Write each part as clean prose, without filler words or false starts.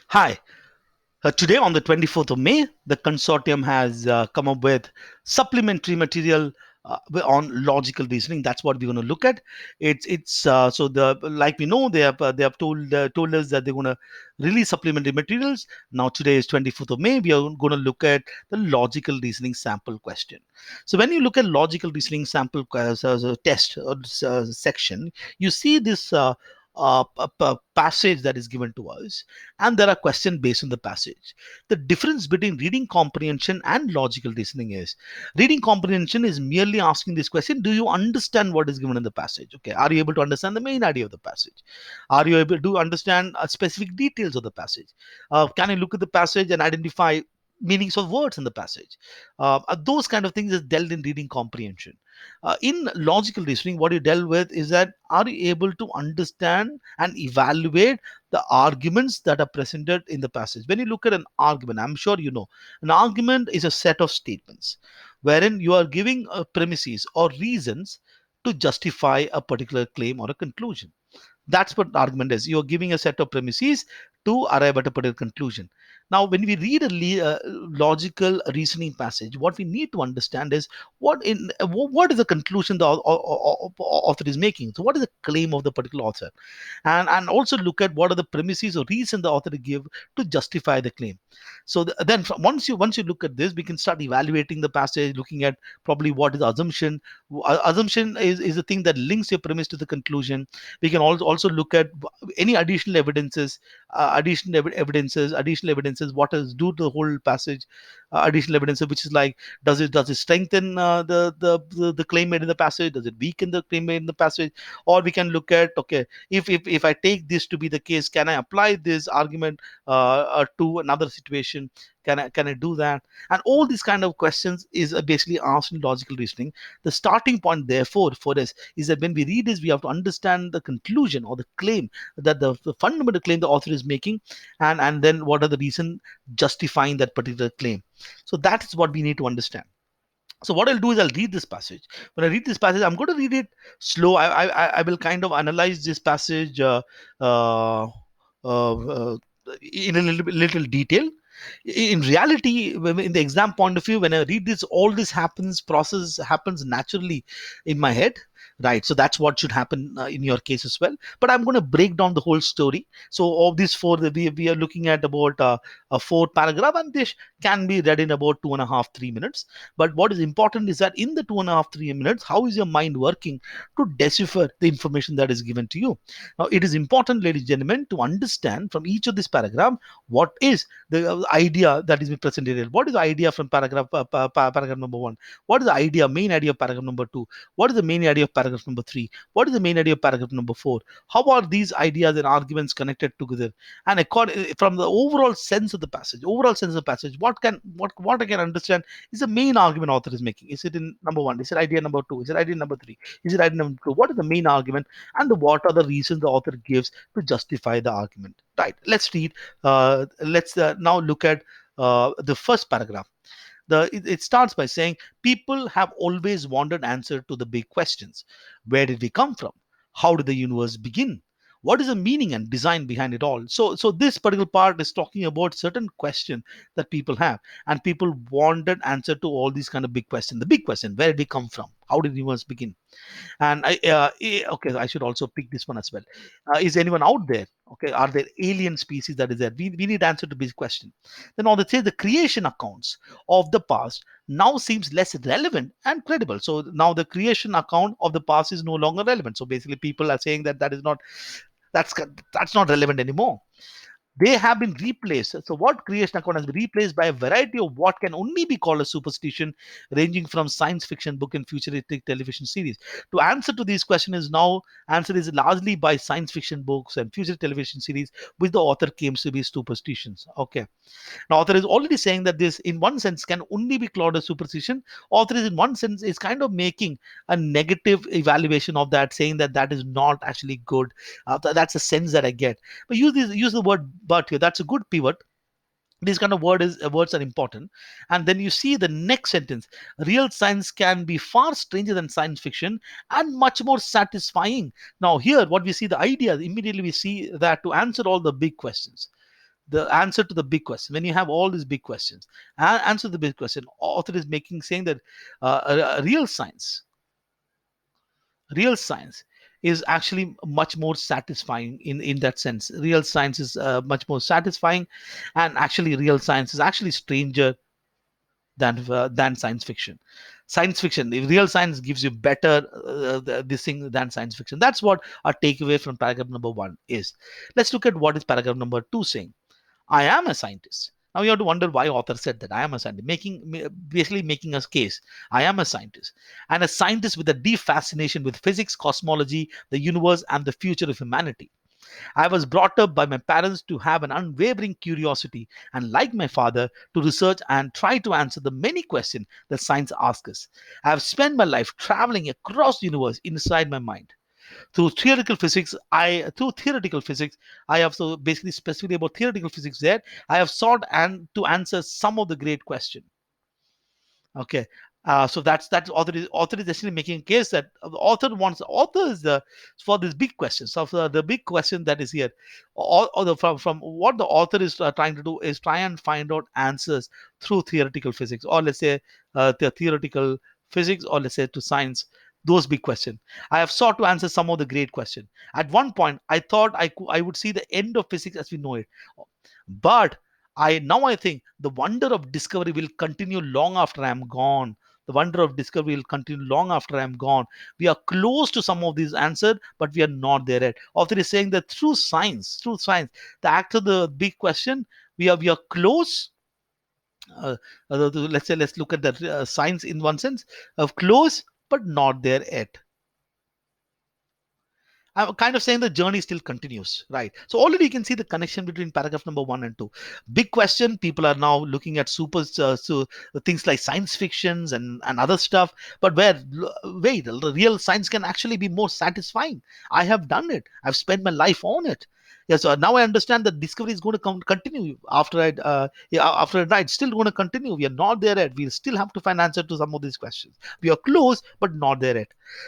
Hi. Today, on the 24th of May, the Consortium has come up with supplementary material on logical reasoning. That's what we're going to look at. It's so the like we know they have told us that they're going to release supplementary materials. Now today is 24th of May. We are going to look at the logical reasoning sample question. So when you look at logical reasoning sample test or section, you see this. Passage that is given to us, and there are questions based on the passage. The difference between reading comprehension and logical reasoning is reading comprehension is merely asking this question: do you understand what is given in the passage? Okay, are you able to understand the main idea of the passage? Are you able to understand specific details of the passage? Can you look at the passage and identify meanings of words in the passage? Those kind of things is dealt in reading comprehension. In logical reasoning, what you deal with is that are you able to understand and evaluate the arguments that are presented in the passage? When you look at an argument, I'm sure you know, an argument is a set of statements wherein you are giving premises or reasons to justify a particular claim or a conclusion. That's what argument is. You're giving a set of premises to arrive at a particular conclusion. Now, when we read a logical reasoning passage, what we need to understand is what is the conclusion the author is making. So, what is the claim of the particular author, and also look at what are the premises or reason the author give to justify the claim. So once you look at this, we can start evaluating the passage, looking at probably what is the assumption. Assumption is the thing that links your premise to the conclusion. We can also look at any additional evidences, additional evidences, what does do to the whole passage. Additional evidences, which is like, does it strengthen the claim made in the passage? Does it weaken the claim made in the passage? Or we can look at, okay, if I take this to be the case, can I apply this argument to another situation? Can I do that? And all these kind of questions is basically asked in logical reasoning. The starting point, therefore, for us is that when we read this, we have to understand the conclusion or the claim, that the fundamental claim the author is making, and then what are the reason justifying that particular claim. So that is what we need to understand. So what I'll do is I'll read this passage. When I read this passage, I'm going to read it slow. I will kind of analyze this passage uh, uh, in a little detail. In reality, in the exam point of view, when I read this, all this process happens naturally in my head, right? So that's what should happen in your case as well. But I'm going to break down the whole story. So of these four, we are looking at about a four paragraph, and this can be read in about 2.5 3 minutes. But what is important is that in the 2.5 3 minutes, how is your mind working to decipher the information that is given to you? Now, it is important, ladies and gentlemen, to understand from each of this paragraph what is the idea that is being presented here. What is the idea from paragraph number one? What is the main idea of paragraph number two? What is the main idea of paragraph number three? What is the main idea of paragraph number four? How are these ideas and arguments connected together? And from the overall sense of the passage, what I can understand is the main argument author is making. Is it in number one? Is it idea number two? Is it idea number three? Is it idea number two? What is the main argument, and what are the reasons the author gives to justify the argument? Right. Let's read. Let's now look at the first paragraph. It starts by saying people have always wanted answer to the big questions. Where did we come from? How did the universe begin? What is the meaning and design behind it all? So this particular part is talking about certain question that people have, and people wanted answer to all these kind of big questions. The big question: where did we come from? How did the universe begin? And okay, I should also pick this one as well. Is anyone out there? Okay, are there alien species that is there? We need answer to this question. Then on the say the creation accounts of the past now seems less relevant and credible. So now the creation account of the past is no longer relevant. So basically, people are saying that that's that's not relevant anymore. They have been replaced. So, what creation account has been replaced by a variety of what can only be called a superstition, ranging from science fiction book and futuristic television series. To answer to this question is now answer is largely by science fiction books and future television series, which the author claims to be superstitions. Okay. Now, author is already saying that this, in one sense, can only be called a superstition. Author is, in one sense, is kind of making a negative evaluation of that, saying that that is not actually good. That's the sense that I get. But use the word "but" here. That's a good pivot. These kind of words are important. And then you see the next sentence: real science can be far stranger than science fiction and much more satisfying. Now here what we see, the idea immediately, we see that to answer all the big questions, The answer to the big question, when you have all these big questions, answer the big question, author is making saying that real science, real science is actually much more satisfying in that sense. Real science is much more satisfying, and actually real science is actually stranger than science fiction. Science fiction, if real science gives you better this thing than science fiction. That's what our takeaway from paragraph number 1 is. Let's look at what is paragraph number 2 saying. I am a scientist. Now you have to wonder why author said that I am a scientist, basically making a case. I am a scientist, and a scientist with a deep fascination with physics, cosmology, the universe, and the future of humanity. I was brought up by my parents to have an unwavering curiosity, and like my father, to research and try to answer the many questions that science asks us. I have spent my life traveling across the universe inside my mind. Through theoretical physics, I have, so basically specifically about theoretical physics there, I have sought and to answer some of the great questions. Okay. So that's author is actually making a case that the author is the for this big question. So for the big question that is here, from what the author is trying to do is try and find out answers through theoretical physics, or let's say the theoretical physics, or let's say to science. Those big questions. I have sought to answer some of the great questions. At one point, I thought I would see the end of physics as we know it, but I think the wonder of discovery will continue long after I am gone. The wonder of discovery will continue long after I am gone. We are close to some of these answers, but we are not there yet. Author is saying that through science, the act of the big question, we are close. Uh, let's look at the science in one sense of close, but not there yet. I'm kind of saying the journey still continues, right? So already you can see the connection between paragraph number 1 and 2. Big question. People are now looking at things like science fictions and other stuff. But wait, the real science can actually be more satisfying. I have done it. I've spent my life on it. Yeah, so now I understand that discovery is going to continue after I die. It's still going to continue. We are not there yet. We still have to find answer to some of these questions. We are close, but not there yet.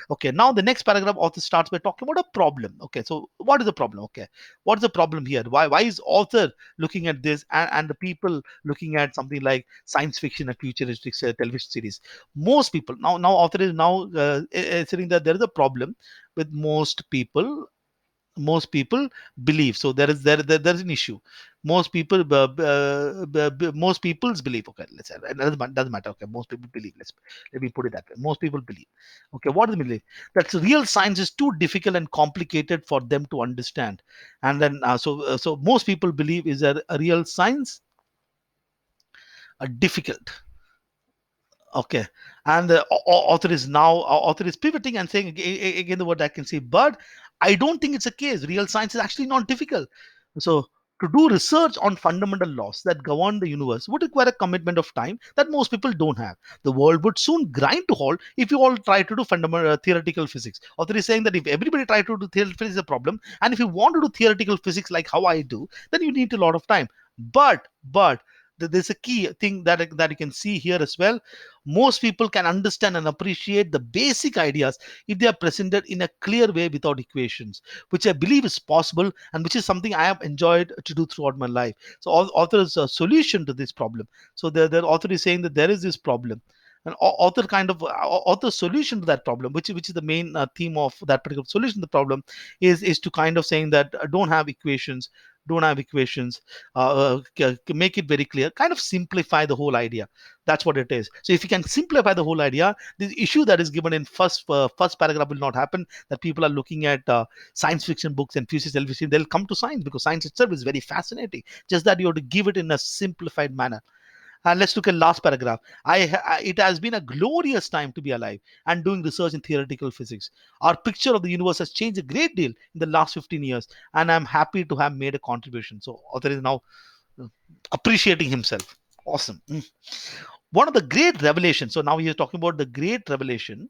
Okay, now the next paragraph author starts by talking about a problem. Okay, so what is the problem? Okay, what is the problem here? Why is author looking at this, and the people looking at something like science fiction and futuristic television series? Most people now author is now saying that there is a problem with most people believe. So there's an issue. Most people's belief. Okay, let's say it doesn't matter. Okay, most people believe. Let me put it that way. Most people believe. Okay, what is the belief? That real science is too difficult and complicated for them to understand. And then so most people believe is that a real science are difficult. Okay, and the author is pivoting and saying again the word I can say, but I don't think it's a case. Real science is actually not difficult. So to do research on fundamental laws that govern the universe would require a commitment of time that most people don't have. The world would soon grind to halt if you all try to do fundamental theoretical physics. Author is saying that if everybody try to do theoretical physics is a problem, and if you want to do theoretical physics like how I do, then you need a lot of time. But there's a key thing that you can see here as well. Most people can understand and appreciate the basic ideas if they are presented in a clear way without equations, which I believe is possible, and which is something I have enjoyed to do throughout my life. So author's solution to this problem. So the author is saying that there is this problem. And author solution to that problem, which is the main theme of that particular solution to the problem, is to kind of saying that don't have equations, make it very clear, kind of simplify the whole idea. That's what it is. So if you can simplify the whole idea, the issue that is given in first paragraph will not happen. That people are looking at science fiction books and future television, they'll come to science because science itself is very fascinating. Just that you have to give it in a simplified manner. And let's look at last paragraph. It has been a glorious time to be alive and doing research in theoretical physics. Our picture of the universe has changed a great deal in the last 15 years, and I'm happy to have made a contribution. So author is now uh, appreciating himself. Awesome. One of the great revelations, so now he is talking about the great revelation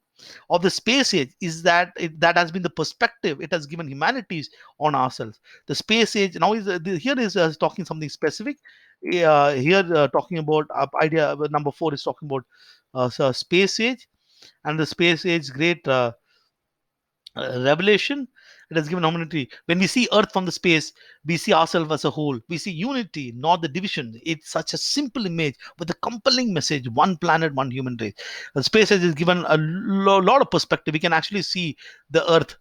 of the space age, is that has been the perspective it has given humanities on ourselves. The space age now here is talking something specific. Here talking about idea number 4 is talking about space age, and the space age great revelation. It has given humanity. When we see Earth from the space, we see ourselves as a whole. We see unity, not the division. It's such a simple image with a compelling message: one planet, one human race. Space has given a lot of perspective. We can actually see the Earth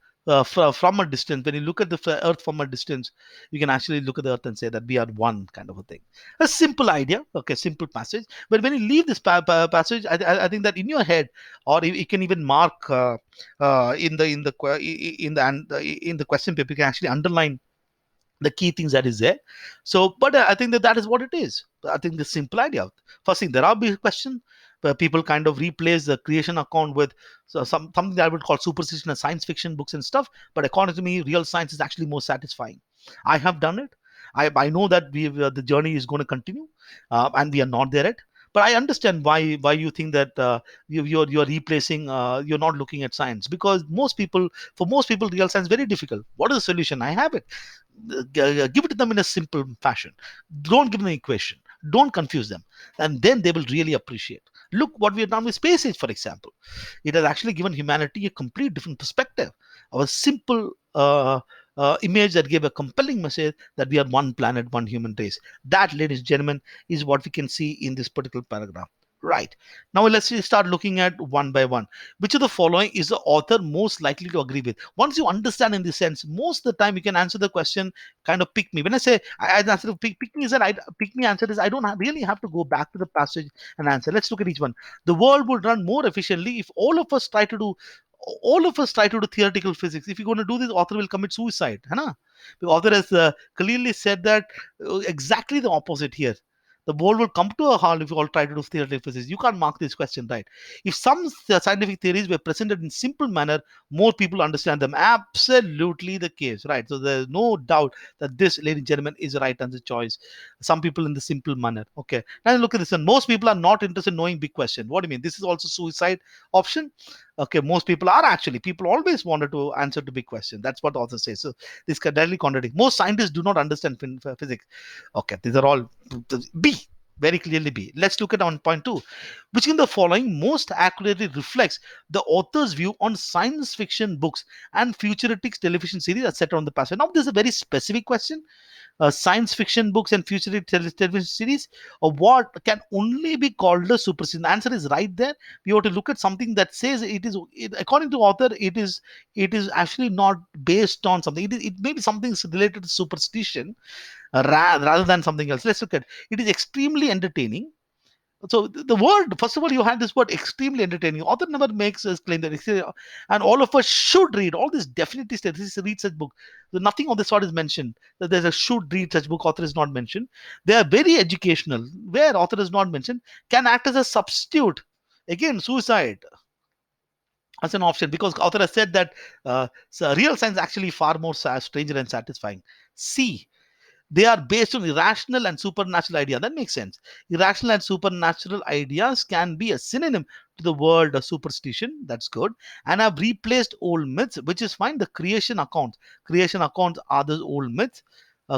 from a distance. When you look at the Earth from a distance, you can actually look at the Earth and say that we are one, kind of a thing. A simple idea, okay, simple passage. But when you leave this passage, I think that in your head, or you can even mark in the question paper, you can actually underline the key things that is there. So, but I think that that is what it is. I think the simple idea. First thing, there are big questions where people kind of replace the creation account with something that I would call superstition and science fiction books and stuff. But according to me, real science is actually more satisfying. I have done it. I know that the journey is going to continue, and we are not there yet. But I understand why you think that you're replacing, you're not looking at science, because most people real science is very difficult. What is the solution? I have it. Give it to them in a simple fashion. Don't give them an equation. Don't confuse them, and then they will really appreciate. Look what we have done with space age, for example. It has actually given humanity a complete different perspective of a simple image that gave a compelling message that we are one planet, one human race. That, ladies and gentlemen, is what we can see in this particular paragraph. Right. Now let's start looking at one by one. Which of the following is the author most likely to agree with? Once you understand in this sense, most of the time you can answer the question kind of pick me. When I say I answer pick me, is that I pick me answer is I don't really have to go back to the passage and answer. Let's look at each one. The world would run more efficiently if all of us try to do theoretical physics. If you're going to do this, author will commit suicide. है ना? The author has clearly said that exactly the opposite here. The world will come to a halt if you all try to do theoretical physics. You can't mark this question, right? If some scientific theories were presented in simple manner, more people understand them. Absolutely the case, right? So there's no doubt that this, ladies and gentlemen, is the right answer choice. Some people in the simple manner. Okay. Now look at this one. Most people are not interested in knowing big question. What do you mean? This is also suicide option. Okay, most people are actually. People always wanted to answer to big question. That's what author says. So this can directly contradict. Most scientists do not understand physics. Okay, these are all B. Very clearly B. Let's look at on point two. Which in the following most accurately reflects the author's view on science fiction books and futuristic television series, etc. on the past? Now, this is a very specific question. Science fiction books and futuristic television series, or what can only be called a superstition? The answer is right there. We have to look at something that says according to author, it is actually not based on something. It may be something related to superstition, rather than something else. Let's look at it. Is extremely entertaining. So the word, first of all, you had this word extremely entertaining. Author never makes us claim that, and all of us should read. All this definitely states this is read such book. So nothing of this sort is mentioned. That there's a should read such book. Author is not mentioned. They are very educational. Where author is not mentioned, can act as a substitute. Again, suicide as an option, because author has said that so real science actually far more stranger and satisfying. C, they are based on irrational and supernatural idea. That makes sense. Irrational and supernatural ideas can be a synonym to the word superstition. That's good. And have replaced old myths, which is fine. The creation accounts are the old myths,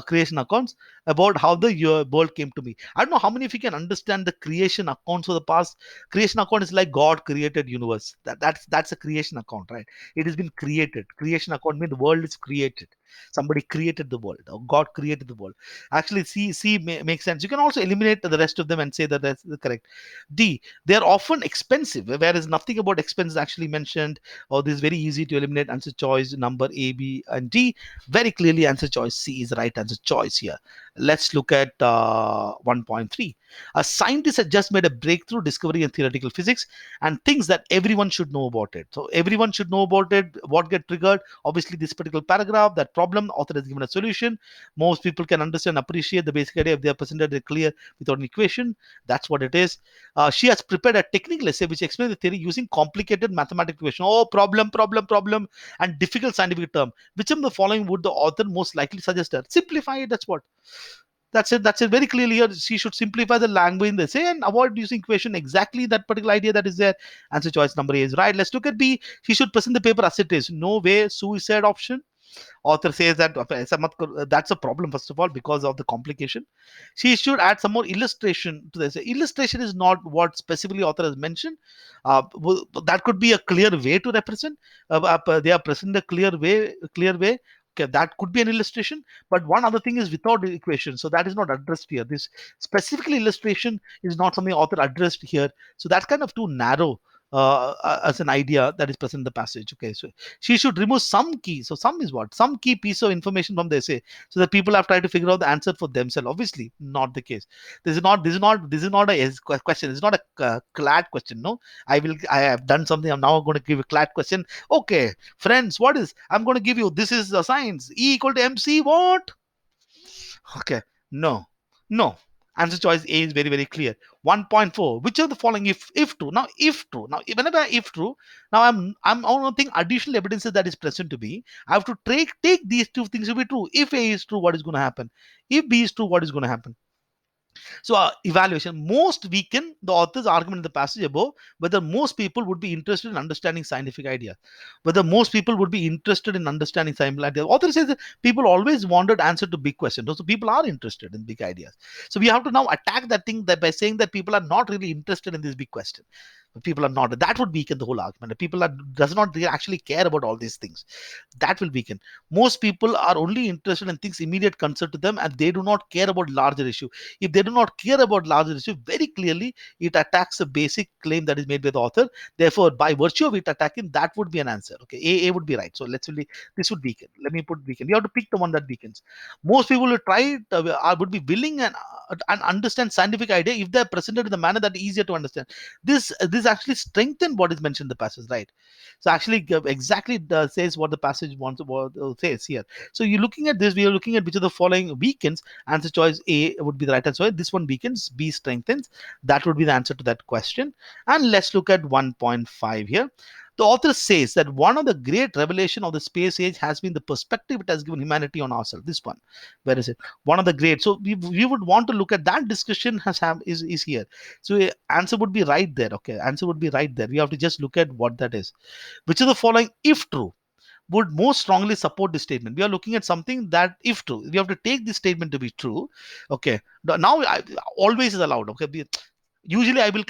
creation accounts about how the world came to be. I don't know how many of you can understand the creation accounts for the past. Creation account is like God created universe. That's a creation account, right? It has been created. Creation account means the world is created. Somebody created the world, or God created the world. Actually, C makes sense. You can also eliminate the rest of them and say that that's correct. D, they are often expensive, whereas nothing about expense is actually mentioned. Or this is very easy to eliminate. Answer choice number A, B, and D. Very clearly, answer choice C is the right answer choice here. Let's look at 1.3. A scientist has just made a breakthrough discovery in theoretical physics and thinks that everyone should know about it. So everyone should know about it. What get triggered? Obviously, this particular paragraph, that problem, author has given a solution. Most people can understand, appreciate the basic idea if they are presented it clear without an equation. That's what it is. She has prepared a technical essay which explains the theory using complicated mathematical equation. Oh, problem, and difficult scientific term. Which of the following would the author most likely suggest her? Simplify it. That's what. That's it. That's it. Very clearly here. She should simplify the language in the essay and avoid using equation. Exactly that particular idea that is there. Answer choice number A is right. Let's look at B. She should present the paper as it is. No way. Suicide option. Author says that that's a problem, first of all, because of the complication. She should add some more illustration to this. Illustration is not what specifically author has mentioned. That could be a clear way to represent. They are present a clear way. Okay, that could be an illustration. But one other thing is without the equation, so that is not addressed here. This specifically illustration is not something author addressed here. So that's kind of too narrow as an idea that is present in the passage. Okay, so she should remove some key. So some is what? Some key piece of information from the essay, so that people have tried to figure out the answer for themselves. Obviously, not the case. This is not a question. It's not a CLAT question. No, I have done something. I'm now going to give a CLAT question. Okay, friends, what is? I'm going to give you. This is the science. E equal to mc what? Okay. No. No. Answer choice A is very, very clear. 1.4. Which of the following if true? Now, if true. Now, whenever if true, now I'm on think additional evidences that is present to be. I have to take these two things to be true. If A is true, what is going to happen? If B is true, what is going to happen? So, evaluation most weaken the author's argument in the passage above whether most people would be interested in understanding scientific ideas. Whether most people would be interested in understanding scientific ideas. Author says that people always wanted answer to big questions. So, people are interested in big ideas. So, we have to now attack that thing that by saying that people are not really interested in this big question. People are not. That would weaken the whole argument. People does not really actually care about all these things. That will weaken. Most people are only interested in things immediate concern to them, and they do not care about larger issue. If they do not care about larger issue, very clearly it attacks a basic claim that is made by the author. Therefore, by virtue of it attacking, that would be an answer. Okay, A would be right. So let's really this would weaken. Let me put weaken. You have to pick the one that weakens. Most people will try it, would be willing and understand scientific idea if they are presented in the manner that is easier to understand. This actually strengthen what is mentioned in the passage, right? So actually exactly says what the passage wants says here. So you're looking at this, we are looking at which of the following weakens. Answer choice A would be the right answer. This one weakens, B strengthens. That would be the answer to that question. And let's look at 1.5 here. The author says that one of the great revelation of the space age has been the perspective it has given humanity on ourselves. This one, where is it? One of the great. So we would want to look at that discussion is here. So answer would be right there. Okay, answer would be right there. We have to just look at what that is. Which of the following, if true, would most strongly support this statement? We are looking at something that, if true, we have to take this statement to be true. Okay, now always is allowed. Okay, usually I will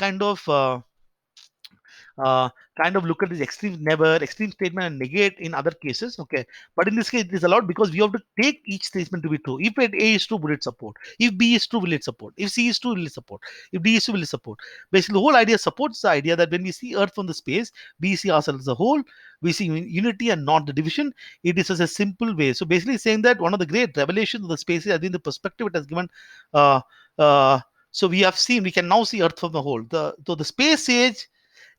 uh, kind of look at this extreme never, extreme statement and negate in other cases. Okay, but in this case it is allowed because we have to take each statement to be true. If A is true, will it support? If B is true, will it support? If C is true, will it support? If D is true, will it support? Basically, the whole idea supports the idea that when we see Earth from the space, we see ourselves as a whole. We see unity and not the division. It is as a simple way. So basically, saying that one of the great revelations of the space has been the perspective it has given. Uh, uh, so we can now see Earth from the whole. The space age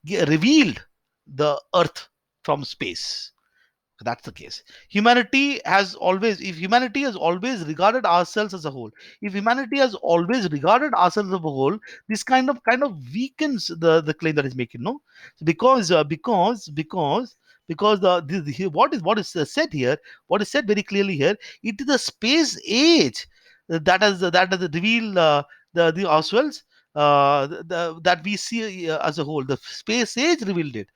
revealed the earth from space. That's the case. If humanity has always regarded ourselves as a whole, if humanity has always regarded ourselves as a whole, this kind of weakens the claim that is making. No, because what is said here, what is said very clearly here, it is the space age that has revealed the ourselves, that we see as a whole. The space age revealed it.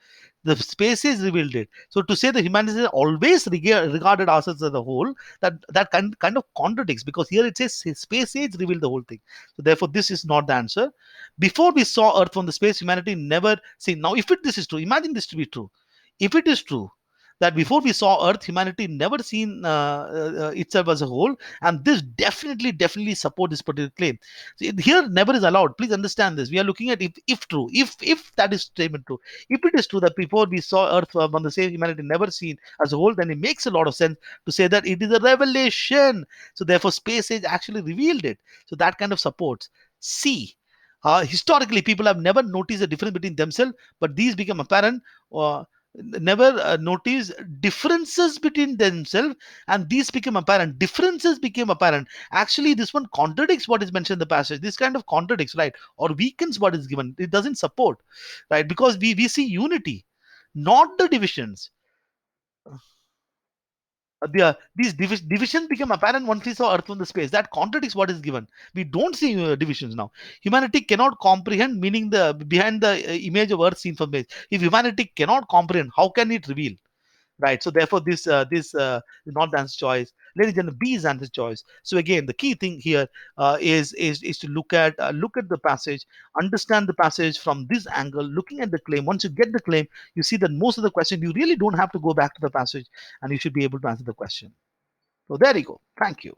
The space age revealed it. So to say that humanity has always regarded ourselves as a whole, that kind of contradicts, because here it says space age revealed the whole thing. So therefore, this is not the answer. Before we saw Earth from the space, humanity never seen. Now, if this is true, imagine this to be true. If it is true that before we saw Earth, humanity never seen itself as a whole, and this definitely support this particular claim. So here, never is allowed. Please understand this. We are looking at if true, if that is statement true. If it is true that before we saw Earth on the same, humanity never seen as a whole, then it makes a lot of sense to say that it is a revelation. So therefore, space age actually revealed it. So that kind of supports. C. Historically, people have never noticed a difference between themselves, but these become apparent. Never notice differences between themselves, and these became apparent. Differences became apparent. Actually, this one contradicts what is mentioned in the passage. This kind of contradicts, right, or weakens what is given. It doesn't support, right, because we see unity, not the divisions. These divisions become apparent once we saw Earth from the space. That contradicts what is given. We don't see divisions now. Humanity cannot comprehend meaning the behind the image of Earth seen from space. If humanity cannot comprehend, how can it reveal? right? So therefore, this is not the answer choice. Ladies and gentlemen, B is answer choice. So again, the key thing here is to look at the passage, understand the passage from this angle, looking at the claim. Once you get the claim, you see that most of the question you really don't have to go back to the passage, and you should be able to answer the question. So there you go. Thank you.